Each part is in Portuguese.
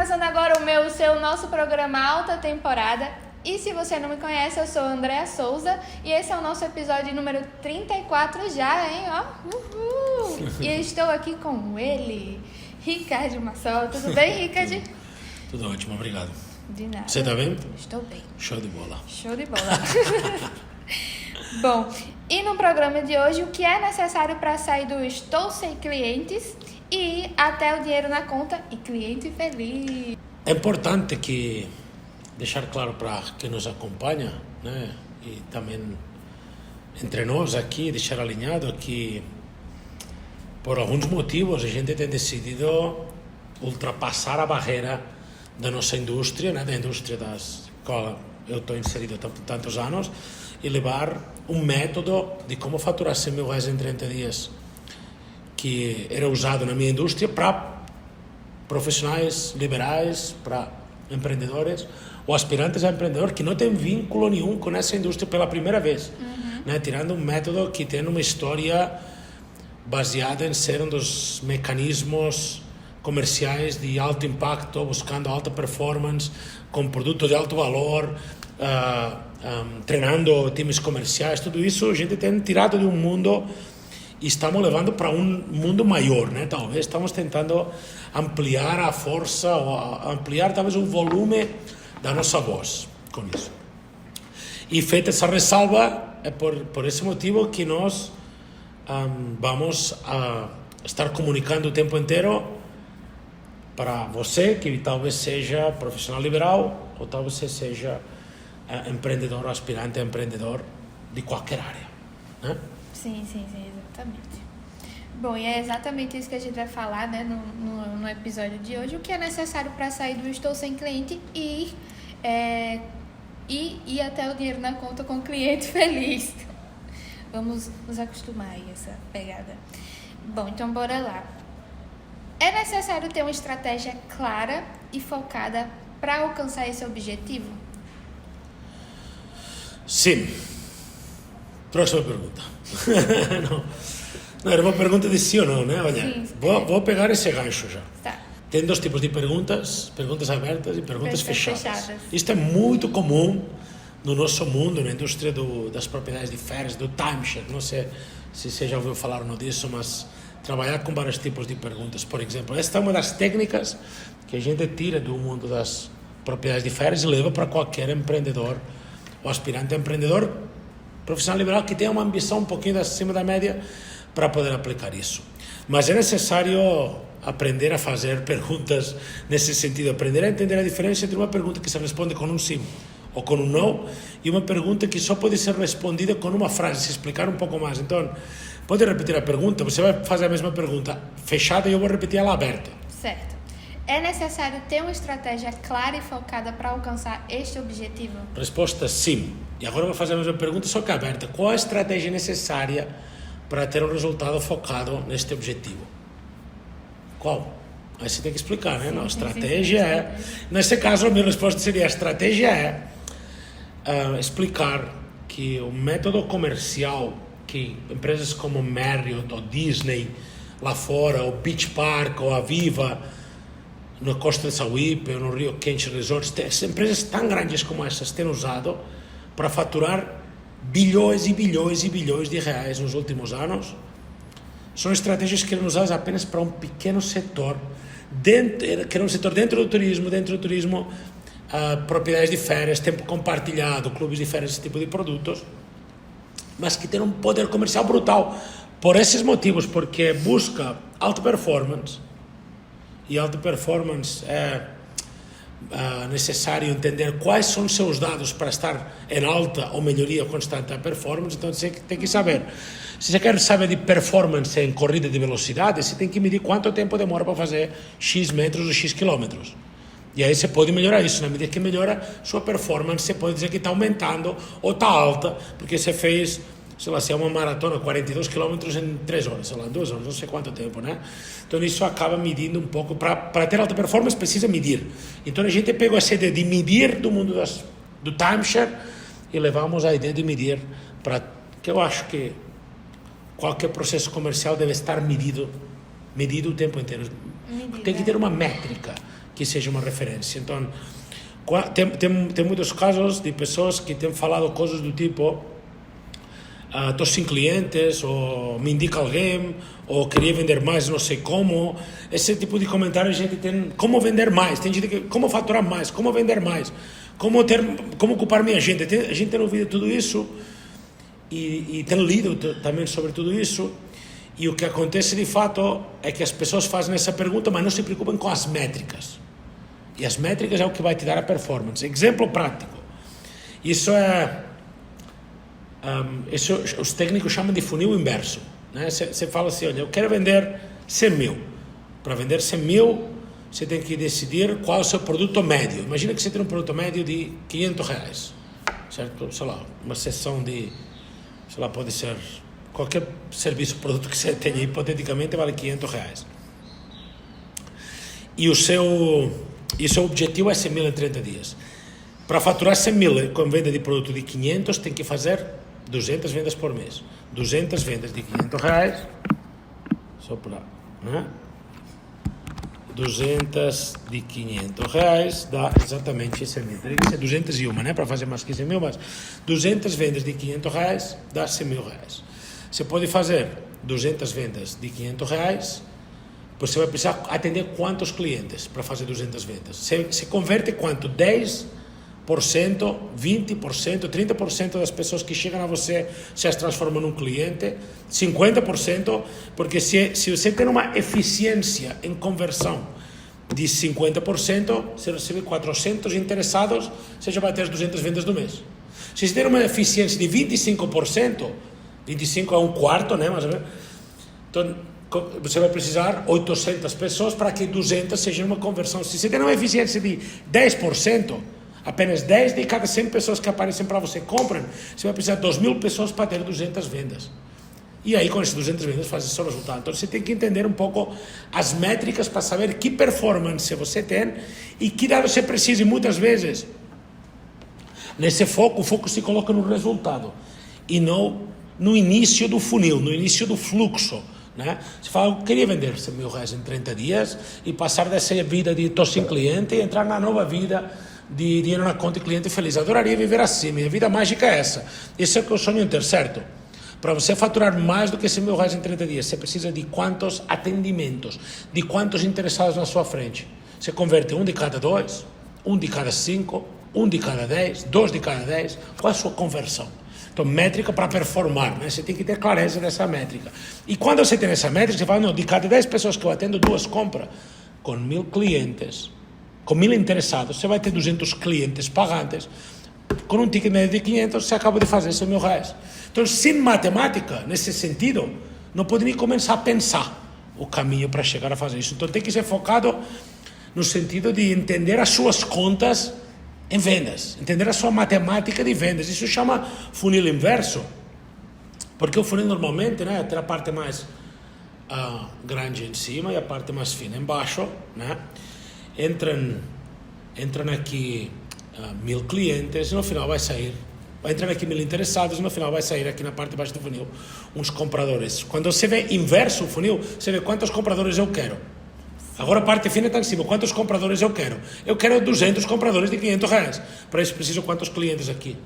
começando agora o nosso programa Alta Temporada. E se você não me conhece, eu sou a Andréa Souza e esse é o nosso episódio número 34 já, hein? Ó, uhul! E eu estou aqui com ele, Ricardo Massol. Tudo bem, Ricardo? Tudo ótimo, obrigado. De nada. Você tá bem? Estou bem. Show de bola. Show de bola. Bom, e no programa de hoje, o que é necessário para sair do estou sem clientes e ir até o dinheiro na conta e cliente feliz? É importante que deixar claro para quem nos acompanha, né, e também entre nós aqui, deixar alinhado que por alguns motivos a gente tem decidido ultrapassar a barreira da nossa indústria, né, da indústria das qual eu estou inserido há tantos anos, e levar um método de como faturar 100 mil reais em 30 dias que era usado na minha indústria para profissionais liberais, para empreendedores ou aspirantes a empreendedor que não tem vínculo nenhum com essa indústria pela primeira vez, né? Tirando um método que tem uma história baseada em ser um dos mecanismos comerciais de alto impacto, buscando alta performance, com produto de alto valor, treinando times comerciais. Tudo isso a gente tem tirado de um mundo e estamos levando para um mundo maior, né? Talvez estamos tentando ampliar a força ou ampliar talvez o volume da nossa voz com isso. E feita essa ressalva, é por esse motivo que nós vamos estar comunicando o tempo inteiro para você que talvez seja profissional liberal ou talvez você seja empreendedor ou aspirante a empreendedor de qualquer área, né? Sim, exatamente. Bom, e é exatamente isso que a gente vai falar, né, no episódio de hoje. O que é necessário para sair do estou sem cliente e ir até o dinheiro na conta com o cliente feliz. Vamos nos acostumar a essa pegada. Bom, então bora lá. É necessário ter uma estratégia clara e focada para alcançar esse objetivo? Sim. Próxima pergunta. Não, era uma pergunta de sim ou não, né? Olha, sim. Vou pegar esse gancho já. Tá. Tem dois tipos de perguntas abertas e perguntas fechadas. Isto é muito comum no nosso mundo, na indústria das propriedades de férias, do timeshare. Não sei se você já ouviu falar ou não disso, mas trabalhar com vários tipos de perguntas. Por exemplo, esta é uma das técnicas que a gente tira do mundo das propriedades de férias e leva para qualquer empreendedor ou aspirante a empreendedor profissional liberal que tenha uma ambição um pouquinho acima da média para poder aplicar isso. Mas é necessário aprender a fazer perguntas nesse sentido, aprender a entender a diferença entre uma pergunta que se responde com um sim ou com um não e uma pergunta que só pode ser respondida com uma frase, se explicar um pouco mais. Então, pode repetir a pergunta, você vai fazer a mesma pergunta fechada e eu vou repetir ela aberta. Certo. É necessário ter uma estratégia clara e focada para alcançar este objetivo? Resposta sim. E agora eu vou fazer a mesma pergunta, só que aberta. Qual a estratégia necessária para ter um resultado focado neste objetivo? Qual? Aí você tem que explicar, né? Não, a estratégia é... Nesse caso, a minha resposta seria: a estratégia é explicar que o método comercial que empresas como Marriott ou Disney lá fora, ou Beach Park, ou Aviva, na Costa de Sauípe, ou no Rio Quente Resorts, empresas tão grandes como essas têm usado para faturar bilhões e bilhões e bilhões de reais nos últimos anos. São estratégias que eram usadas apenas para um pequeno setor, dentro do turismo, propriedades de férias, tempo compartilhado, clubes de férias, esse tipo de produtos, mas que tem um poder comercial brutal. Por esses motivos, porque busca alta performance, e alta performance é necessário entender quais são os seus dados para estar em alta ou melhoria constante da performance. Então você tem que saber, se você quer saber de performance em corrida de velocidade, você tem que medir quanto tempo demora para fazer X metros ou X quilômetros. E aí você pode melhorar isso. Na medida que melhora sua performance, você pode dizer que está aumentando ou está alta, porque você fez, sei lá, se é uma maratona, 42 quilômetros em 3 horas, sei lá, 2 horas, não sei quanto tempo, né? Então isso acaba medindo um pouco. Para ter alta performance precisa medir. Então a gente pegou essa ideia de medir do mundo do timeshare e levamos a ideia de medir para que eu acho que qualquer processo comercial deve estar medido o tempo inteiro. Tem que ter uma métrica que seja uma referência. Então, tem muitos casos de pessoas que têm falado coisas do tipo: estou sem clientes, ou me indica alguém, ou queria vender mais, não sei como. Esse tipo de comentário a gente tem. Como vender mais? Tem gente que como faturar mais, como vender mais, como ocupar minha agenda. A gente tem ouvido tudo isso e tem lido também sobre tudo isso. E o que acontece de fato é que as pessoas fazem essa pergunta, mas não se preocupam com as métricas. E as métricas é o que vai te dar a performance. Exemplo prático. Isso os técnicos chamam de funil inverso. Você fala assim: olha, eu quero vender 100 mil. Para vender 100 mil, você tem que decidir qual é o seu produto médio. Imagina que você tem um produto médio de R$500, certo? Sei lá, uma sessão de, sei lá, pode ser qualquer serviço, produto que você tenha, hipoteticamente vale R$500. E o seu objetivo é 100 mil em 30 dias. Para faturar 100 mil com venda de produto de 500, tem que fazer 200 vendas por mês. 200 vendas de R$500, só para, né? 200 de R$500 dá exatamente 100 mil. Teria que ser 201, né? Para fazer mais que 100 mil, mas 200 vendas de R$500 dá 100 mil reais. Você pode fazer 200 vendas de R$500, você vai precisar atender quantos clientes para fazer 200 vendas? Você converte quanto? 10%, 20%, 30% das pessoas que chegam a você se as transformam num cliente, 50%, porque se você tem uma eficiência em conversão de 50%, você recebe 400 interessados, você já vai ter as 200 vendas do mês. Se você tem uma eficiência de 25%, 25 é um quarto, né, mais ou menos, então você vai precisar 800 pessoas para que 200 sejam uma conversão. Se você tem uma eficiência de 10%, apenas 10 de cada 100 pessoas que aparecem para você compram, você vai precisar de 2.000 pessoas para ter 200 vendas. E aí, com essas 200 vendas, faz o seu resultado. Então, você tem que entender um pouco as métricas para saber que performance você tem e que dado você precisa. E muitas vezes, nesse foco, o foco se coloca no resultado e não no início do funil, no início do fluxo. Né? Você fala: eu queria vender 100 mil reais em 30 dias e passar dessa vida de estou sem cliente e entrar na nova vida de dinheiro na conta e cliente feliz. Adoraria viver assim, minha vida mágica é essa. Esse é o que eu sonho em ter, certo? Para você faturar mais do que 100 mil reais em 30 dias, você precisa de quantos atendimentos, de quantos interessados na sua frente. Você converte 1 de cada 2, 1 de cada 5, 1 de cada 10, 2 de cada 10. Qual é a sua conversão? Então, métrica para performar, né? Você tem que ter clareza dessa métrica. E quando você tem essa métrica, você fala: não, de cada 10 pessoas que eu atendo, 2 compram. Com 1.000 clientes, com 1.000 interessados, você vai ter 200 clientes pagantes. Com um ticket médio de 500, você acaba de fazer 100 mil reais. Então, sem matemática, nesse sentido, não pode nem começar a pensar o caminho para chegar a fazer isso. Então, tem que ser focado no sentido de entender as suas contas em vendas, entender a sua matemática de vendas. Isso chama funil inverso, porque o funil normalmente, né, tem a parte mais grande em cima e a parte mais fina embaixo, né? Entram aqui 1.000 clientes e no final vai entrar aqui 1.000 interessados e no final vai sair aqui na parte de baixo do funil uns compradores. Quando você vê inverso o funil, você vê quantos compradores eu quero. Agora a parte fina está em cima. Quantos compradores eu quero? Eu quero 200 compradores de 500 reais. Para isso preciso quantos clientes aqui?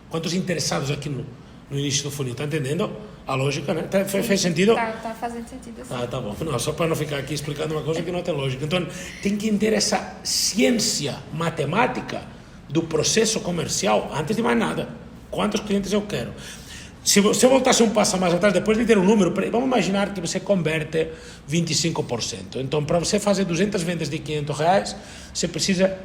Quantos interessados aqui no início do funil? Está entendendo a lógica, né? Fez sentido? Tá fazendo sentido. Assim. Tá bom. Não, só para não ficar aqui explicando uma coisa que não tem lógica. Então, tem que entender essa ciência matemática do processo comercial antes de mais nada. Quantos clientes eu quero? Se você voltasse um passo mais atrás, depois de ter um número, vamos imaginar que você converte 25%. Então, para você fazer 200 vendas de 500 reais, você precisa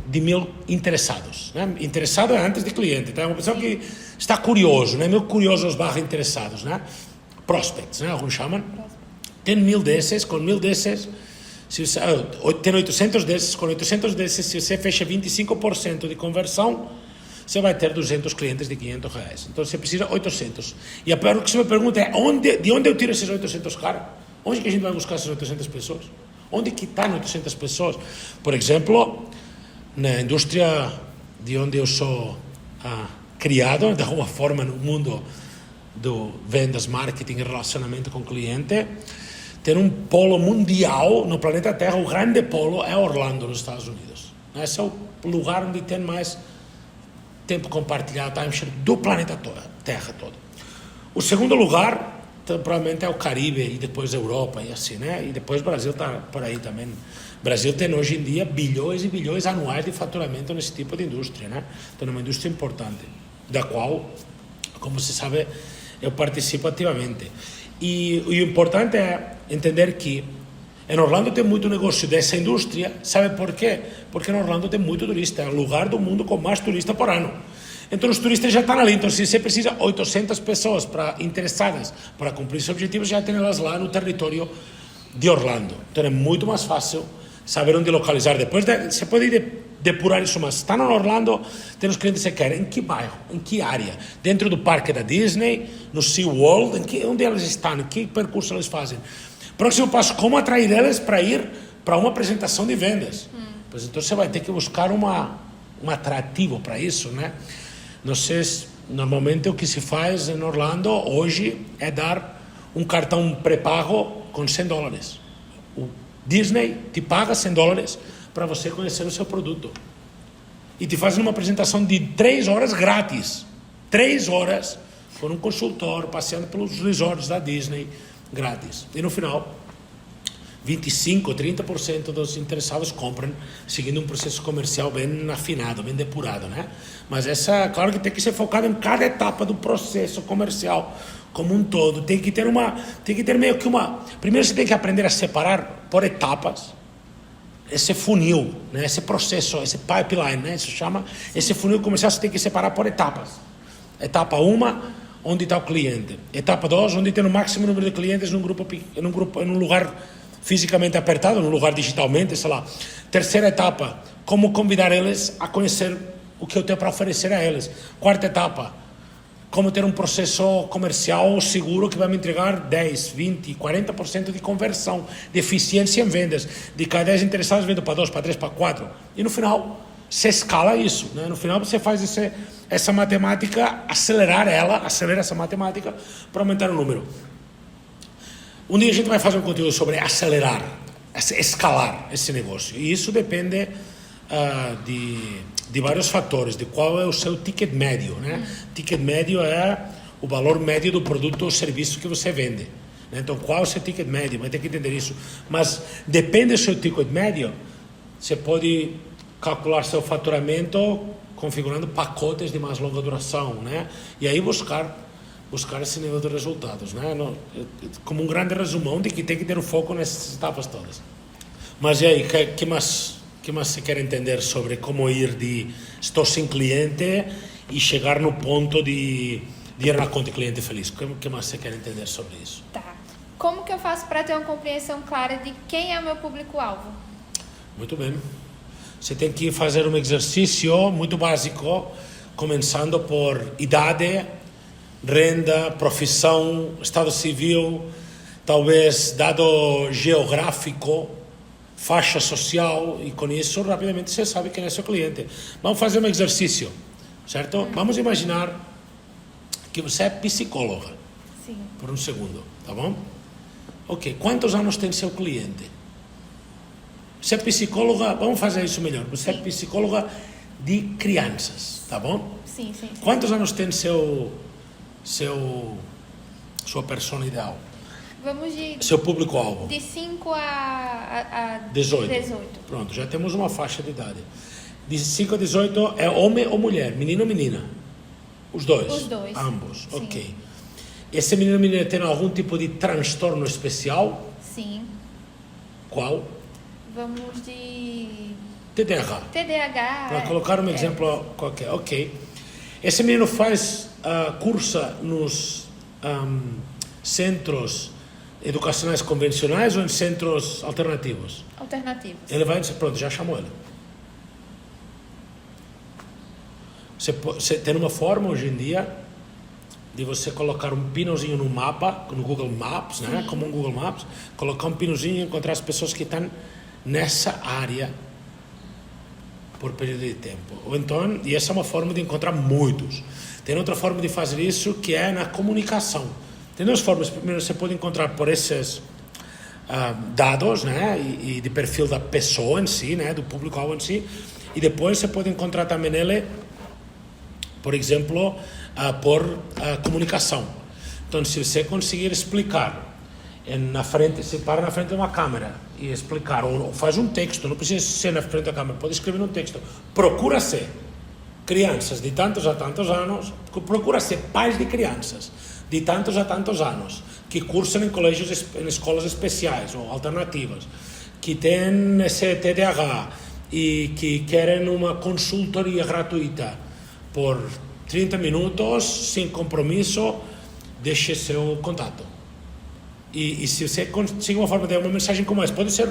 de 1.000 interessados. Né? Interessado é antes de cliente. Tá? É uma pessoa que está curioso, né? Meio curiosos barra interessados. Né? Prospects, né? Alguns chamam. Tem 1.000 desses, com 1.000 desses, se você, tem 800 desses, com 800 desses, se você fecha 25% de conversão, você vai ter 200 clientes de 500 reais. Então, você precisa 800. E a pergunta que você me pergunta é, de onde eu tiro esses 800 caras? Onde que a gente vai buscar essas 800 pessoas? Onde que estão 800 pessoas? Por exemplo, na indústria de onde eu sou criado, de alguma forma no mundo do vendas, marketing e relacionamento com o cliente, tem um polo mundial no planeta Terra. O grande polo é Orlando, nos Estados Unidos. Esse é o lugar onde tem mais tempo compartilhado, timeshare, do planeta Terra todo. O segundo lugar provavelmente é o Caribe e depois a Europa e assim, né? E depois o Brasil está por aí também. O Brasil tem hoje em dia bilhões e bilhões anuais de faturamento nesse tipo de indústria, né? Então é uma indústria importante, da qual, como você sabe, eu participo ativamente. E o importante é entender que em Orlando tem muito negócio dessa indústria. Sabe por quê? Porque em Orlando tem muito turista. É o lugar do mundo com mais turistas por ano. Então os turistas já estão ali. Então se você precisa 800 pessoas interessadas para cumprir esse objetivo, já tem elas lá no território de Orlando. Então é muito mais fácil saber onde localizar. Depois você pode depurar isso, mas está em Orlando, tem os clientes que querem. Em que bairro? Em que área? Dentro do parque da Disney? No SeaWorld? Onde eles estão? Que percurso eles fazem? Próximo passo, como atrair eles para ir para uma apresentação de vendas. Pois então você vai ter que buscar um atrativo para isso, né? Não sei, normalmente o que se faz em Orlando hoje é dar um cartão pré-pago com $100. O Disney te paga $100 para você conhecer o seu produto. E te fazem uma apresentação de 3 horas grátis. 3 horas com um consultor, passeando pelos resorts da Disney, grátis. E no final, 25%, 30% dos interessados compram, seguindo um processo comercial bem afinado, bem depurado, né? Mas claro que tem que ser focado em cada etapa do processo comercial como um todo. Tem que ter meio que primeiro você tem que aprender a separar por etapas esse funil, né? Esse processo, esse pipeline, né? Isso chama, esse funil comercial você tem que separar por etapas. Etapa 1, onde está o cliente. Etapa 2, onde tem o máximo número de clientes em um lugar fisicamente apertado, num lugar digitalmente, sei lá. Terceira etapa, como convidar eles a conhecer o que eu tenho para oferecer a eles. Quarta etapa, como ter um processo comercial seguro que vai me entregar 10, 20, 40% de conversão, de eficiência em vendas. De cada 10 interessados, vendo para 2, para 3, para 4. E no final, você escala isso, né? No final você faz essa matemática, acelera essa matemática para aumentar o número. Um dia a gente vai fazer um conteúdo sobre acelerar, escalar esse negócio. E isso depende de vários fatores, de qual é o seu ticket médio, né? Ticket médio é o valor médio do produto ou serviço que você vende, né? Então, qual é o seu ticket médio? Vai ter que entender isso. Mas depende do seu ticket médio, você pode calcular seu faturamento configurando pacotes de mais longa duração, né? E aí buscar esse nível de resultados, né? Como um grande resumão de que tem que ter o foco nessas etapas todas. Mas e aí, que mais você quer entender sobre como ir de estou sem cliente e chegar no ponto de ir na conta de cliente feliz? O que mais você quer entender sobre isso? Tá. Como que eu faço para ter uma compreensão clara de quem é o meu público-alvo? Muito bem. Você tem que fazer um exercício muito básico, começando por idade, renda, profissão, estado civil, talvez dado geográfico, faixa social, e com isso rapidamente você sabe quem é seu cliente. Vamos fazer um exercício, certo? Vamos imaginar que você é psicóloga. Sim. Por um segundo, tá bom? Ok, quantos anos tem seu cliente? Você é psicóloga, vamos fazer isso melhor. Você é psicóloga de crianças, tá bom? Sim. Quantos anos tem sua persona ideal? Vamos seu público-alvo? De 5 a 18. Pronto, já temos uma faixa de idade. De 5 a 18 é homem ou mulher? Menino ou menina? Os dois? Os dois. Ambos, Sim. ok. Esse menino ou menina tem algum tipo de transtorno especial? Sim. Qual? Vamos de TDAH. Para colocar um exemplo qualquer, ok. Esse menino cursa nos centros educacionais convencionais ou em centros alternativos? Alternativos. Ele vai dizer, pronto, já chamou ele. Você tem uma forma hoje em dia de você colocar um pinozinho no mapa, no Google Maps, né? Como um Google Maps, colocar um pinozinho e encontrar as pessoas que estão nessa área por período de tempo. Ou então, e essa é uma forma de encontrar muitos. Tem outra forma de fazer isso que é na comunicação. Tem duas formas. Primeiro, você pode encontrar por esses dados, né, e de perfil da pessoa em si, né, do público-alvo em si, e depois você pode encontrar também ele, por exemplo, por comunicação. Então, se você conseguir explicar na frente, se para na frente de uma câmera e explicar, ou faz um texto, não precisa ser na frente da câmera, pode escrever um texto, procura ser crianças de tantos a tantos anos, procura ser pais de crianças de tantos a tantos anos, que cursam em colégios, em escolas especiais ou alternativas, que têm esse TDAH e que querem uma consultoria gratuita por 30 minutos, sem compromisso, deixe seu contato. E se você conseguir uma forma de dar uma mensagem como essa, pode ser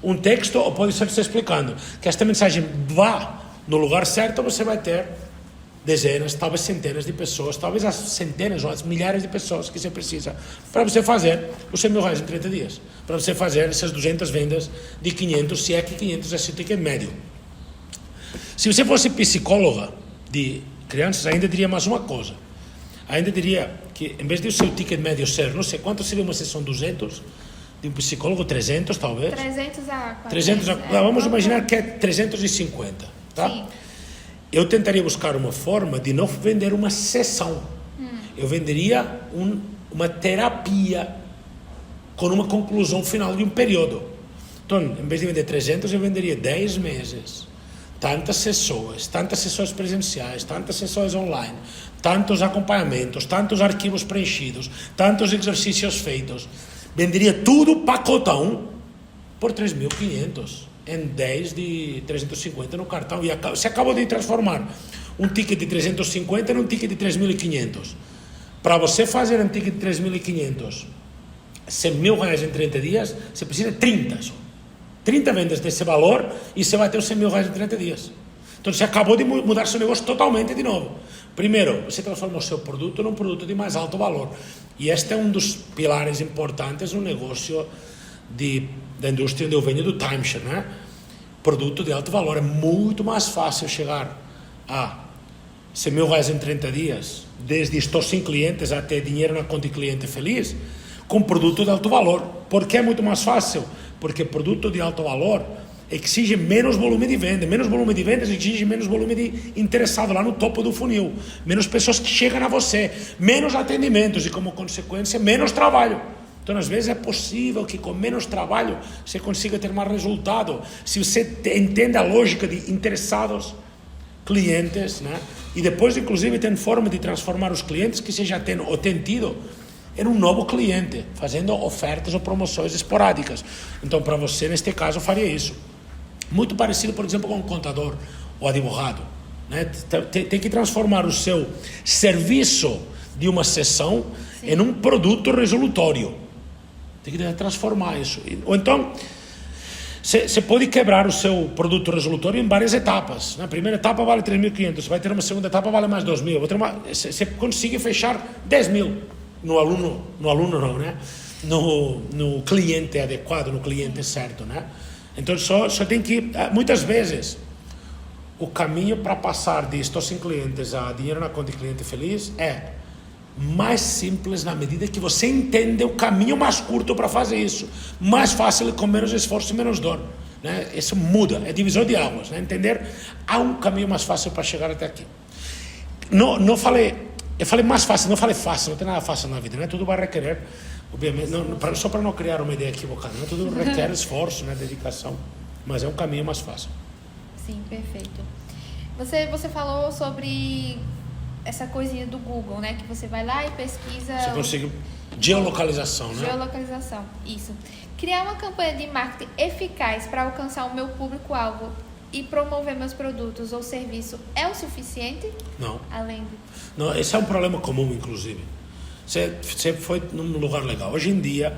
um texto ou pode ser você explicando, que esta mensagem vá no lugar certo, você vai ter dezenas, talvez centenas de pessoas, talvez as centenas ou as milhares de pessoas que você precisa para você fazer os 100 mil reais em 30 dias, para você fazer essas 200 vendas de 500, se é que 500 é seu ticket médio. Se você fosse psicóloga de crianças, ainda diria mais uma coisa. Ainda diria que, em vez de o seu ticket médio ser, não sei quanto seria uma sessão, 200, de um psicólogo, 300 talvez? 300 a 400. 300 a, vamos imaginar que é 350, tá? Sim. Eu tentaria buscar uma forma de não vender uma sessão. Eu venderia uma terapia com uma conclusão final de um período. Então, em vez de vender 300, eu venderia 10 meses. Tantas sessões presenciais, tantas sessões online, tantos acompanhamentos, tantos arquivos preenchidos, tantos exercícios feitos. Venderia tudo pacotão por 3.500 em 10 de 350 no cartão. E você acabou de transformar um ticket de 350 num ticket de 3.500. Para você fazer um ticket de 3.500, 100 mil reais em 30 dias, você precisa de 30 só. 30 vendas desse valor e você vai ter os 100 mil reais em 30 dias. Então você acabou de mudar seu negócio totalmente de novo. Primeiro, você transformou seu produto num produto de mais alto valor. E este é um dos pilares importantes no negócio da indústria onde eu venho, do timeshare, né? Produto de alto valor. É muito mais fácil chegar a 100 mil reais em 30 dias, desde estou sem clientes até dinheiro na conta de cliente feliz, com produto de alto valor. Por que é muito mais fácil? Porque produto de alto valor exige menos volume de venda. Menos volume de vendas exige menos volume de interessado lá no topo do funil. Menos pessoas que chegam a você. Menos atendimentos e, como consequência, menos trabalho. Então, às vezes, é possível que com menos trabalho você consiga ter mais resultado. Se você entende a lógica de interessados, clientes, né? E depois, inclusive, tem forma de transformar os clientes que você já tem ou tem tido em um novo cliente, fazendo ofertas ou promoções esporádicas. Então, para você, neste caso, eu faria isso. Muito parecido, por exemplo, com um contador ou advogado, né? Tem que transformar o seu serviço de uma sessão em um produto resolutório. Tem que transformar isso. Ou então, você pode quebrar o seu produto resolutório em várias etapas. Na primeira etapa vale 3.500, você vai ter uma segunda etapa vale mais 2.000. Você consegue fechar 10.000 no aluno não, né? No cliente adequado, no cliente certo, né? Então só tem que, muitas vezes, o caminho para passar de estou sem clientes a dinheiro na conta de cliente feliz é mais simples na medida que você entende o caminho mais curto para fazer isso, mais fácil, com menos esforço e menos dor, né? Isso muda, é divisor de águas, né? Entender, há um caminho mais fácil para chegar até aqui. Eu falei mais fácil, não falei fácil, não tem nada fácil na vida, né? Tudo vai requerer, obviamente, só para não criar uma ideia equivocada, né? Tudo requer esforço, né? Dedicação, mas é um caminho mais fácil. Sim, perfeito. Você falou sobre essa coisinha do Google, né? Que você vai lá e pesquisa... Você consegue geolocalização, né? Geolocalização, isso. Criar uma campanha de marketing eficaz para alcançar o meu público-alvo e promover meus produtos ou serviço é o suficiente? Não. Além do... Não, esse é um problema comum, inclusive. Você foi num lugar legal. Hoje em dia,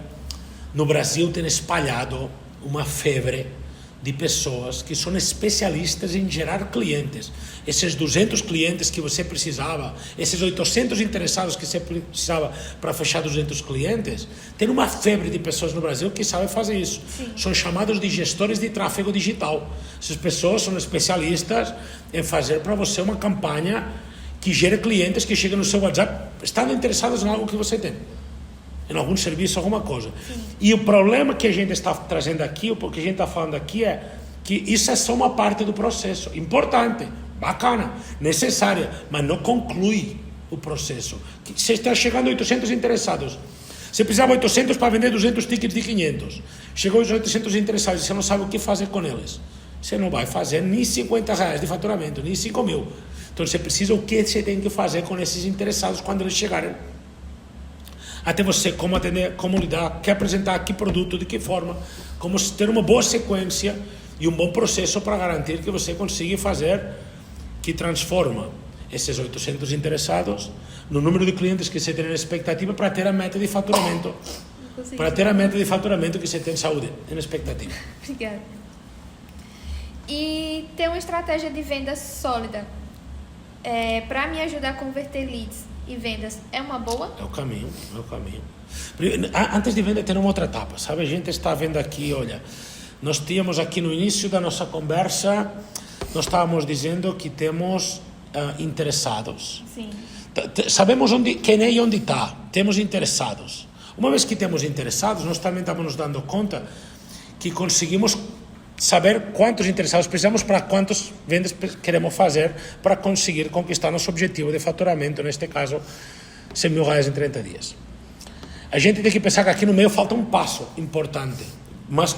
no Brasil, tem espalhado uma febre de pessoas que são especialistas em gerar clientes. Esses 200 clientes que você precisava, esses 800 interessados que você precisava para fechar 200 clientes, tem uma febre de pessoas no Brasil que sabem fazer isso. Sim. São chamados de gestores de tráfego digital. Essas pessoas são especialistas em fazer para você uma campanha que gere clientes que chegam no seu WhatsApp estando interessados em algo que você tem. em algum serviço, alguma coisa. E o problema que a gente está trazendo aqui, o que a gente está falando aqui é que isso é só uma parte do processo, importante, bacana, necessária, mas não conclui o processo. Você está chegando a 800 interessados, você precisava 800 para vender 200 tickets de 500, chegou os 800 interessados, você não sabe o que fazer com eles, você não vai fazer nem R$50 de faturamento, nem 5 mil. Então você precisa, o que você tem que fazer com esses interessados quando eles chegarem até você, como atender, como lidar, que apresentar, que produto, de que forma, como ter uma boa sequência e um bom processo para garantir que você consiga fazer, que transforma esses 800 interessados no número de clientes que você tem na expectativa para ter a meta de faturamento, que você tem em saúde, na expectativa. Obrigada. E ter uma estratégia de venda sólida para me ajudar a converter leads e vendas é uma boa? É o caminho. Antes de venda tem uma outra etapa, sabe? A gente está vendo aqui, olha, nós tínhamos aqui no início da nossa conversa, nós estávamos dizendo que temos interessados. Sim. Sabemos quem é e onde está, temos interessados. Uma vez que temos interessados, nós também estamos nos dando conta que conseguimos saber quantos interessados precisamos para quantas vendas queremos fazer para conseguir conquistar nosso objetivo de faturamento, neste caso, R$100.000 em 30 dias. A gente tem que pensar que aqui no meio falta um passo importante, mas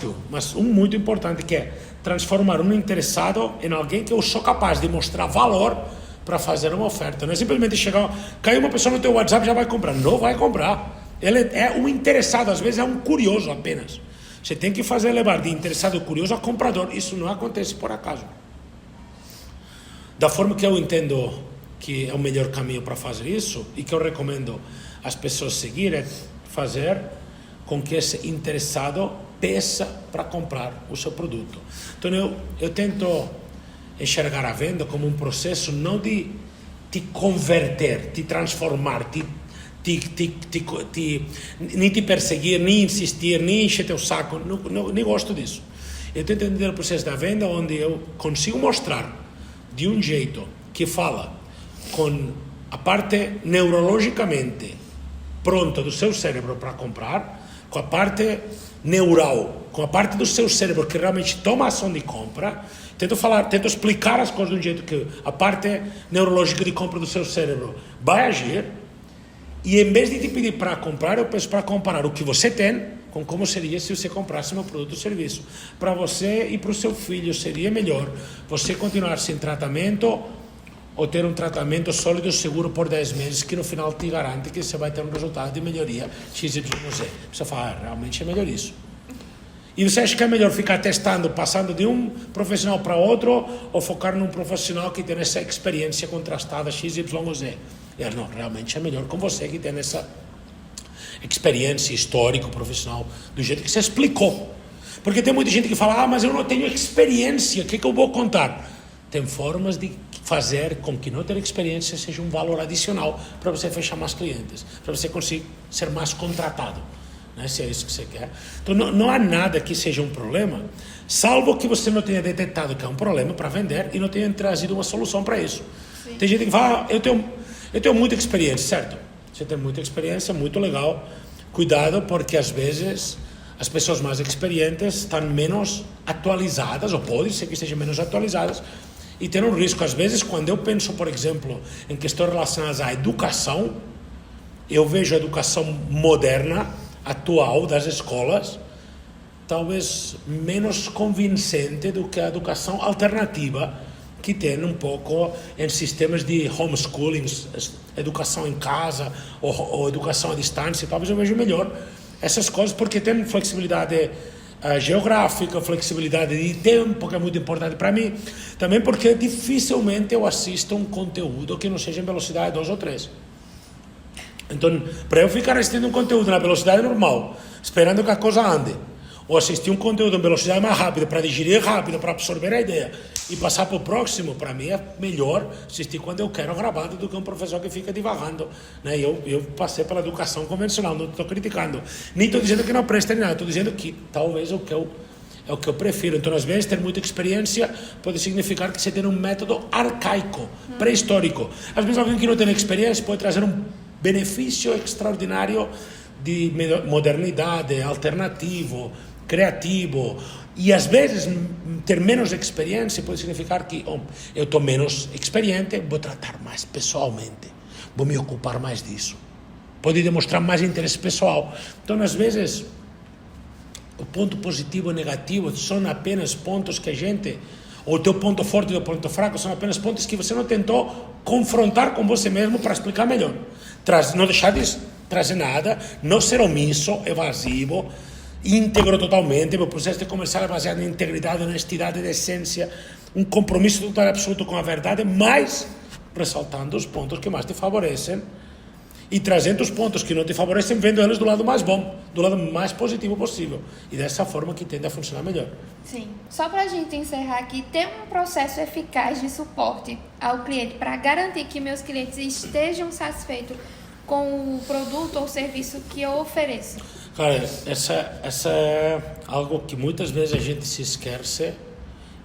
um muito importante, que é transformar um interessado em alguém que eu sou capaz de mostrar valor para fazer uma oferta. Não é simplesmente chegar, caiu uma pessoa no teu WhatsApp e já vai comprar. Não vai comprar. Ele é um interessado, às vezes é um curioso apenas. Você tem que fazer levar de interessado curioso a comprador. Isso não acontece por acaso. Da forma que eu entendo que é o melhor caminho para fazer isso e que eu recomendo as pessoas seguirem, é fazer com que esse interessado peça para comprar o seu produto. Então eu tento enxergar a venda como um processo não de te converter, te transformar, nem te perseguir, nem insistir, nem encher teu saco, nem gosto disso. Eu tento entender o processo da venda onde eu consigo mostrar de um jeito que fala com a parte neurologicamente pronta do seu cérebro para comprar, com a parte neural, com a parte do seu cérebro que realmente toma a ação de compra. Tento explicar as coisas de um jeito que a parte neurológica de compra do seu cérebro vai agir. E em vez de te pedir para comprar, eu peço para comparar o que você tem com como seria se você comprasse meu produto ou serviço. Para você e para o seu filho seria melhor você continuar sem tratamento ou ter um tratamento sólido seguro por 10 meses que no final te garante que você vai ter um resultado de melhoria XYZ. Você fala, realmente é melhor isso. E você acha que é melhor ficar testando, passando de um profissional para outro ou focar num profissional que tem essa experiência contrastada XYZ? Não, realmente é melhor com você que tem essa experiência histórica, profissional, do jeito que você explicou. Porque tem muita gente que fala, mas eu não tenho experiência, o que eu vou contar? Tem formas de fazer com que não ter experiência seja um valor adicional para você fechar mais clientes, para você conseguir ser mais contratado, né? Se é isso que você quer. Então não há nada que seja um problema, salvo que você não tenha detectado que é um problema para vender e não tenha trazido uma solução para isso. Sim. Tem gente que fala, eu tenho muita experiência, certo? Você tem muita experiência, muito legal. Cuidado, porque às vezes as pessoas mais experientes estão menos atualizadas, ou pode ser que estejam menos atualizadas, e tem um risco. Às vezes, quando eu penso, por exemplo, em questões relacionadas à educação, eu vejo a educação moderna, atual, das escolas, talvez menos convincente do que a educação alternativa, que tem um pouco em sistemas de homeschooling, educação em casa ou educação à distância. Talvez eu veja melhor essas coisas, porque tem flexibilidade geográfica, flexibilidade de tempo, que é muito importante para mim, também porque dificilmente eu assisto um conteúdo que não seja em velocidade 2 ou 3. Então, para eu ficar assistindo um conteúdo na velocidade normal, esperando que a coisa ande, ou assistir um conteúdo em velocidade mais rápida, para digerir rápido, para absorver a ideia e passar para o próximo, para mim é melhor assistir quando eu quero gravado do que um professor que fica divagando, né? Eu passei pela educação convencional, não estou criticando, nem estou dizendo que não presta nem nada, estou dizendo que talvez é o que eu prefiro. Então, às vezes, ter muita experiência pode significar que você tem um método arcaico, pré-histórico. Às vezes, alguém que não tem experiência pode trazer um benefício extraordinário de modernidade, alternativo, criativo. E às vezes ter menos experiência pode significar que eu estou menos experiente, vou tratar mais pessoalmente, vou me ocupar mais disso. Pode demonstrar mais interesse pessoal. Então, às vezes, o ponto positivo e negativo são apenas pontos que a gente... Ou o teu ponto forte e o ponto fraco são apenas pontos que você não tentou confrontar com você mesmo para explicar melhor. Não deixar de trazer nada, não ser omisso, evasivo, íntegro totalmente. Meu processo de comercial é baseado em integridade, honestidade, decência, um compromisso total e absoluto com a verdade, mas ressaltando os pontos que mais te favorecem e trazendo os pontos que não te favorecem, vendo eles do lado mais bom, do lado mais positivo possível. E dessa forma que tende a funcionar melhor. Sim. Só para a gente encerrar aqui, ter um processo eficaz de suporte ao cliente para garantir que meus clientes estejam satisfeitos com o produto ou serviço que eu ofereço. Cara, essa é algo que muitas vezes a gente se esquece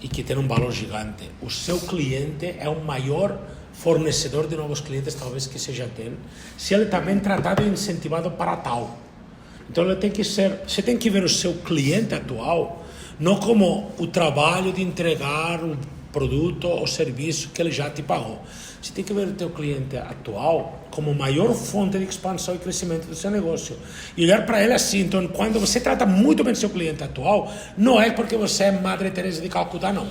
e que tem um valor gigante. O seu cliente é o maior fornecedor de novos clientes, talvez, que você já tem, se ele está bem tratado e incentivado para tal. Então, você tem que ver o seu cliente atual não como o trabalho de entregar o produto ou serviço que ele já te pagou. Você tem que ver o teu cliente atual como a maior fonte de expansão e crescimento do seu negócio. E olhar para ele assim. Então, quando você trata muito bem do seu cliente atual, não é porque você é Madre Teresa de Calcutá, não.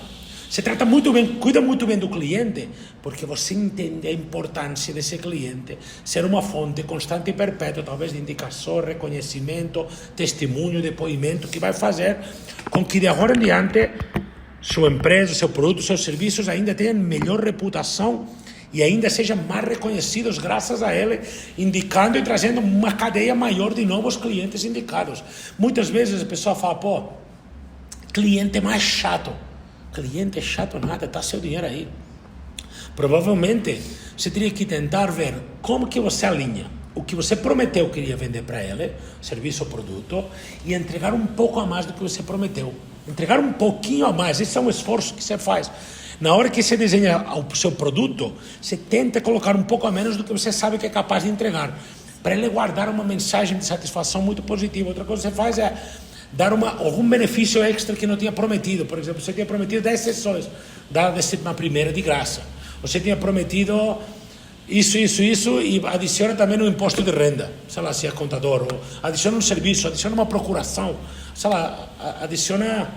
Você trata muito bem, cuida muito bem do cliente, porque você entende a importância desse cliente ser uma fonte constante e perpétua, talvez de indicação, reconhecimento, testemunho, depoimento, que vai fazer com que de agora em diante sua empresa, seu produto, seus serviços ainda tenham melhor reputação e ainda sejam mais reconhecidos graças a ele, indicando e trazendo uma cadeia maior de novos clientes indicados. Muitas vezes a pessoa fala, cliente mais chato. Cliente chato nada, está seu dinheiro aí. Provavelmente você teria que tentar ver como que você alinha o que você prometeu que iria vender para ele, serviço ou produto, e entregar um pouco a mais do que você prometeu. Entregar um pouquinho a mais, esse é um esforço que você faz. Na hora que você desenha o seu produto, você tenta colocar um pouco a menos do que você sabe que é capaz de entregar, para ele guardar uma mensagem de satisfação muito positiva. Outra coisa que você faz é dar algum benefício extra que não tinha prometido. Por exemplo, você tinha prometido 10 sessões, dá uma primeira de graça. Você tinha prometido isso, e adiciona também um imposto de renda, sei lá, se é contador, ou adiciona um serviço, adiciona uma procuração, sei lá, adiciona,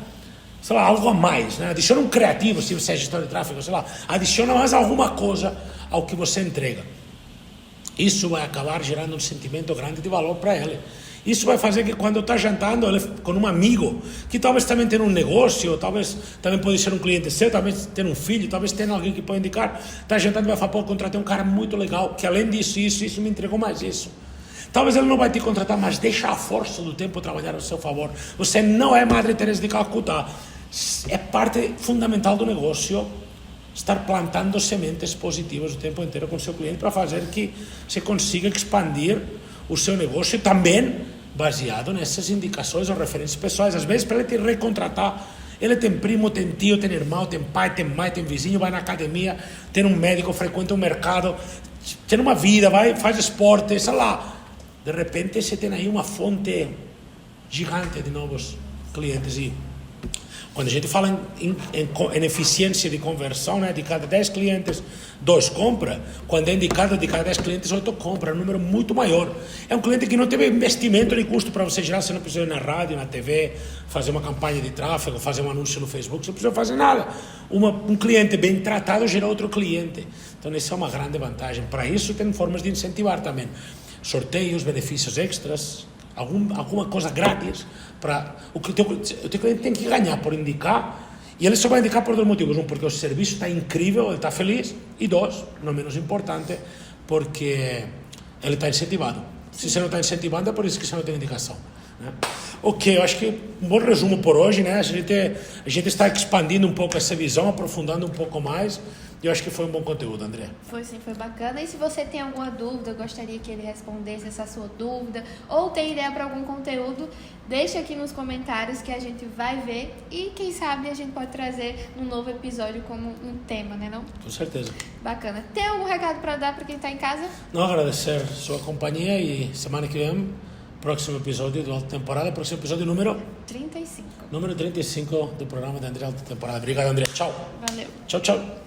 sei lá, algo a mais, né? Adiciona um criativo, se você é gestor de tráfego, sei lá, adiciona mais alguma coisa ao que você entrega. Isso vai acabar gerando um sentimento grande de valor para ele. Isso vai fazer que quando está jantando com um amigo, que talvez também tenha um negócio, talvez também pode ser um cliente seu, talvez tenha um filho, talvez tenha alguém que pode indicar, está jantando e vai falar, contratei um cara muito legal, que além disso, isso me entregou mais isso. Talvez ele não vai te contratar, mas deixa a força do tempo trabalhar ao seu favor. Você não é Madre Teresa de Calcutá. É parte fundamental do negócio estar plantando sementes positivas o tempo inteiro com o seu cliente para fazer que você consiga expandir o seu negócio também baseado nessas indicações ou referências pessoais. Às vezes, para ele te recontratar, ele tem primo, tem tio, tem irmão, tem pai, tem mãe, tem vizinho, vai na academia, tem um médico, frequenta um mercado, tem uma vida, faz esporte, sei lá. De repente, você tem aí uma fonte gigante de novos clientes. E quando a gente fala em eficiência de conversão, né, de cada 10 clientes, 2 compra. Quando é indicado de cada 10 clientes, 8 compra. É um número muito maior. É um cliente que não teve investimento nem custo para você gerar. Você não precisa ir na rádio, na TV, fazer uma campanha de tráfego, fazer um anúncio no Facebook. Você não precisa fazer nada. Um cliente bem tratado gera outro cliente. Então, essa é uma grande vantagem. Para isso, tem formas de incentivar também. Sorteios, benefícios extras, alguma coisa grátis. O teu cliente tem que ganhar por indicar, e ele só vai indicar por 2 motivos. Porque o serviço está incrível, ele está feliz, e 2, não menos importante, porque ele está incentivado. Se você não está incentivando, é por isso que você não tem indicação, né? Ok, eu acho que um bom resumo por hoje, né? A gente está expandindo um pouco essa visão, aprofundando um pouco mais. Eu acho que foi um bom conteúdo, André. Foi sim, foi bacana. E se você tem alguma dúvida, gostaria que ele respondesse essa sua dúvida, ou tem ideia para algum conteúdo, deixa aqui nos comentários que a gente vai ver e quem sabe a gente pode trazer num novo episódio como um tema, né não? Com certeza. Bacana. Tem algum recado para dar para quem está em casa? Não, agradecer sua companhia e semana que vem próximo episódio do Alta Temporada, próximo episódio número 35. Número 35 do programa da André Alta Temporada. Obrigado, André. Tchau. Valeu. Tchau, tchau.